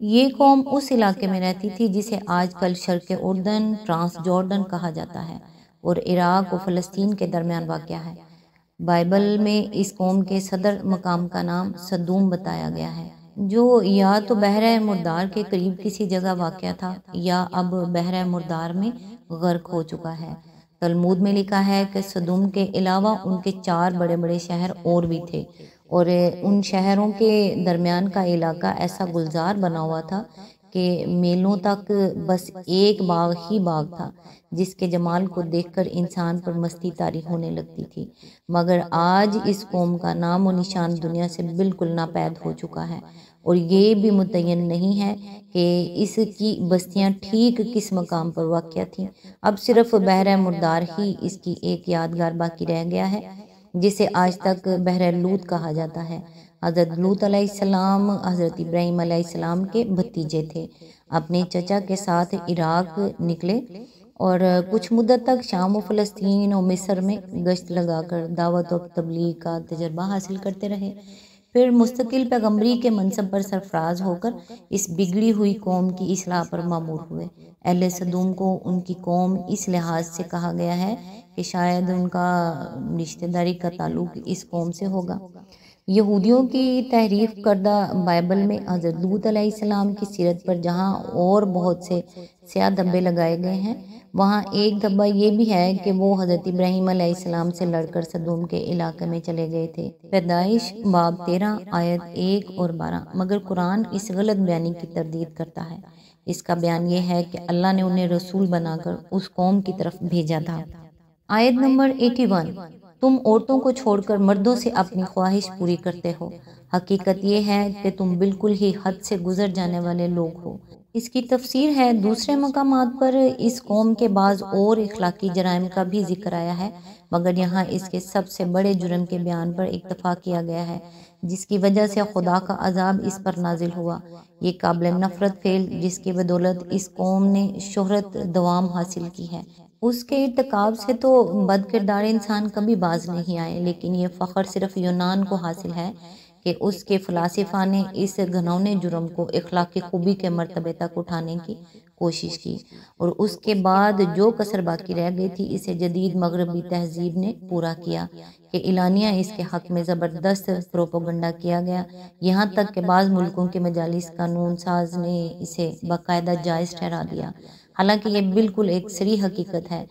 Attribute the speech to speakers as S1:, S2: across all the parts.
S1: یہ قوم اس علاقے میں رہتی تھی جسے آج کل شرق اردن ٹرانس جارڈن کہا جاتا ہے اور عراق و فلسطین کے درمیان واقع ہے۔ بائبل میں اس قوم کے صدر مقام کا نام سدوم بتایا گیا ہے، جو یا تو بحیرہ مردار کے قریب کسی جگہ واقع تھا یا اب بحیرہ مردار میں غرق ہو چکا ہے۔ تلمود میں لکھا ہے کہ سدوم کے علاوہ ان کے 4 بڑے بڑے شہر اور بھی تھے، اور ان شہروں کے درمیان کا علاقہ ایسا گلزار بنا ہوا تھا کہ میلوں تک بس ایک باغ ہی باغ تھا، جس کے جمال کو دیکھ کر انسان پر مستی طاری ہونے لگتی تھی۔ مگر آج اس قوم کا نام و نشان دنیا سے بالکل ناپید ہو چکا ہے، اور یہ بھی متعین نہیں ہے کہ اس کی بستیاں ٹھیک کس مقام پر واقع تھیں۔ اب صرف بحیرہ مردار ہی اس کی ایک یادگار باقی رہ گیا ہے، جسے آج تک بحیرہ لوط کہا جاتا ہے۔ حضرت لوط علیہ السلام حضرت ابراہیم علیہ السلام کے بھتیجے تھے۔ اپنے چچا کے ساتھ عراق نکلے اور کچھ مدت تک شام و فلسطین و مصر میں گشت لگا کر دعوت و تبلیغ کا تجربہ حاصل کرتے رہے۔ پھر مستقل پیغمبری کے منصب پر سرفراز ہو کر اس بگڑی ہوئی قوم کی اصلاح پر مامور ہوئے۔ اہل سدوم کو ان کی قوم اس لحاظ سے کہا گیا ہے کہ شاید ان کا رشتہ داری کا تعلق اس قوم سے ہوگا۔ یہودیوں کی تحریف کردہ بائبل میں حضرت لوط علیہ السلام کی سیرت پر جہاں اور بہت سے سیاہ دھبے لگائے گئے ہیں، وہاں ایک دھبا یہ بھی ہے کہ وہ حضرت ابراہیم علیہ السلام سے لڑ کر سدوم کے علاقے میں چلے گئے تھے۔ پیدائش باب 13 آیت 1 اور 12۔ مگر قرآن اس غلط بیانی کی تردید کرتا ہے۔ اس کا بیان یہ ہے کہ اللہ نے انہیں رسول بنا کر اس قوم کی طرف بھیجا تھا۔ آیت نمبر 81، تم عورتوں کو چھوڑ کر مردوں سے اپنی خواہش پوری کرتے ہو، حقیقت یہ ہے کہ تم بالکل ہی حد سے گزر جانے والے لوگ ہو۔ اس کی تفسیر ہے، دوسرے مقامات پر اس قوم کے بعض اور اخلاقی جرائم کا بھی ذکر آیا ہے، مگر یہاں اس کے سب سے بڑے جرم کے بیان پر اکتفا کیا گیا ہے، جس کی وجہ سے خدا کا عذاب اس پر نازل ہوا۔ یہ قابل نفرت فعل جس کی بدولت اس قوم نے شہرت دوام حاصل کی ہے، اس کے ارتکاب سے تو بد کردار انسان کبھی باز نہیں آئے، لیکن یہ فخر صرف یونان کو حاصل ہے کہ اس کے فلاسفہ نے اس گھنونے جرم کو اخلاقی خوبی کے مرتبے تک اٹھانے کی کوشش کی، اور اس کے بعد جو کسر باقی رہ گئی تھی اسے جدید مغربی تہذیب نے پورا کیا کہ اعلانیہ اس کے حق میں زبردست پروپیگنڈا کیا گیا، یہاں تک کہ بعض ملکوں کے مجالس قانون ساز نے اسے باقاعدہ جائز ٹھہرا دیا، حالانکہ یہ بالکل ایک صریح حقیقت ہے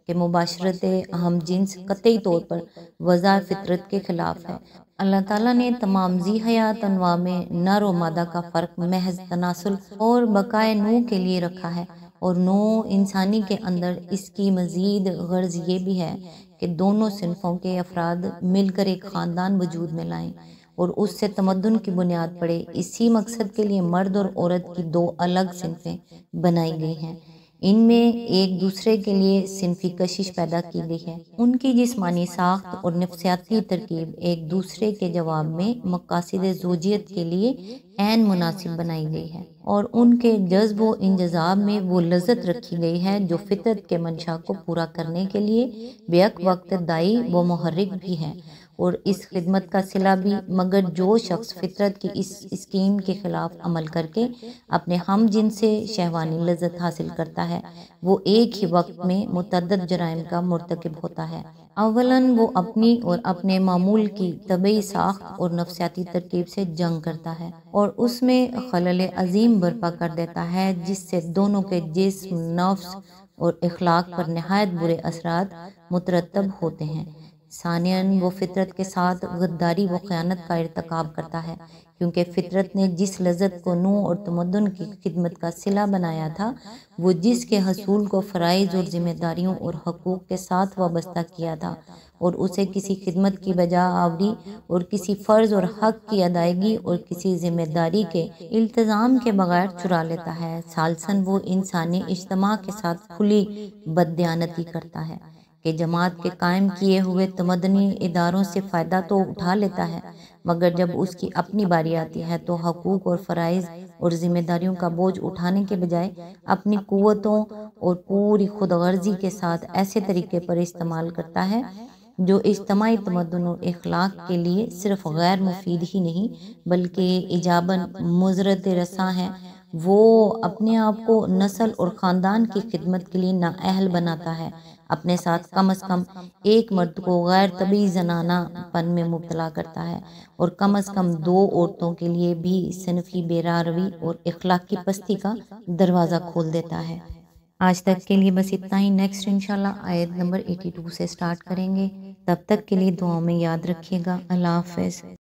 S1: کہ مباشرت ہم جنس قطعی طور پر وضع فطرت کے خلاف ہے۔ اللہ تعالیٰ نے تمام ذی حیات انواع میں نر و مادہ کا فرق محض تناسل اور بقائے نوع کے لیے رکھا ہے، اور نوع انسانی کے اندر اس کی مزید غرض یہ بھی ہے کہ دونوں صنفوں کے افراد مل کر ایک خاندان وجود میں لائیں اور اس سے تمدن کی بنیاد پڑے۔ اسی مقصد کے لیے مرد اور عورت کی 2 الگ صنفیں بنائی گئی ہیں، ان میں ایک دوسرے کے لیے صنفی کشش پیدا کی گئی ہے، ان کی جسمانی ساخت اور نفسیاتی ترکیب ایک دوسرے کے جواب میں مقاصد زوجیت کے لیے عین مناسب بنائی گئی ہے، اور ان کے جذب و انجذاب میں وہ لذت رکھی گئی ہے جو فطرت کے منشا کو پورا کرنے کے لیے بیک وقت دائی و محرک بھی ہے اور اس خدمت کا صلہ بھی۔ مگر جو شخص فطرت کی اس اسکیم کے خلاف عمل کر کے اپنے ہم جن سے شہوانی لذت حاصل کرتا ہے، وہ ایک ہی وقت میں متعدد جرائم کا مرتکب ہوتا ہے۔ اولاً وہ اپنی اور اپنے معمول کی طبعی ساخت اور نفسیاتی ترکیب سے جنگ کرتا ہے اور اس میں خلل عظیم برپا کر دیتا ہے، جس سے دونوں کے جسم، نفس اور اخلاق پر نہایت برے اثرات مترتب ہوتے ہیں۔ ثانیاً وہ فطرت کے ساتھ غداری و خیانت کا ارتکاب کرتا ہے، کیونکہ فطرت نے جس لذت کو نوع اور تمدن کی خدمت کا صلہ بنایا تھا، وہ جس کے حصول کو فرائض اور ذمہ داریوں اور حقوق کے ساتھ وابستہ کیا تھا، اور اسے کسی خدمت کی بجا آوری اور کسی فرض اور حق کی ادائیگی اور کسی ذمہ داری کے التزام کے بغیر چرا لیتا ہے۔ ثالثاً وہ انسانی اجتماع کے ساتھ کھلی بددیانتی کرتا ہے کہ جماعت کے قائم کیے ہوئے تمدنی اداروں سے فائدہ تو اٹھا لیتا ہے، مگر جب اس کی اپنی باری آتی ہے تو حقوق اور فرائض اور ذمہ داریوں کا بوجھ اٹھانے کے بجائے اپنی قوتوں اور پوری خود غرضی کے ساتھ ایسے طریقے پر استعمال کرتا ہے جو اجتماعی تمدن اور اخلاق کے لیے صرف غیر مفید ہی نہیں بلکہ ایجاباً مضرت رساں ہے۔ وہ اپنے آپ کو نسل اور خاندان کی خدمت کے لیے نااہل بناتا ہے، اپنے ساتھ کم از کم ایک مرد کو غیر طبی زنانہ پن میں مبتلا کرتا ہے، اور کم از کم 2 عورتوں کے لیے بھی صنفی بے روی اور اخلاق کی پستی کا دروازہ کھول دیتا ہے۔ آج تک کے لیے بس اتنا ہی، نیکسٹ انشاءاللہ آیت نمبر 82 سے سٹارٹ کریں گے۔ تب تک کے لیے دعاؤں میں یاد رکھیے گا۔ اللہ حافظ۔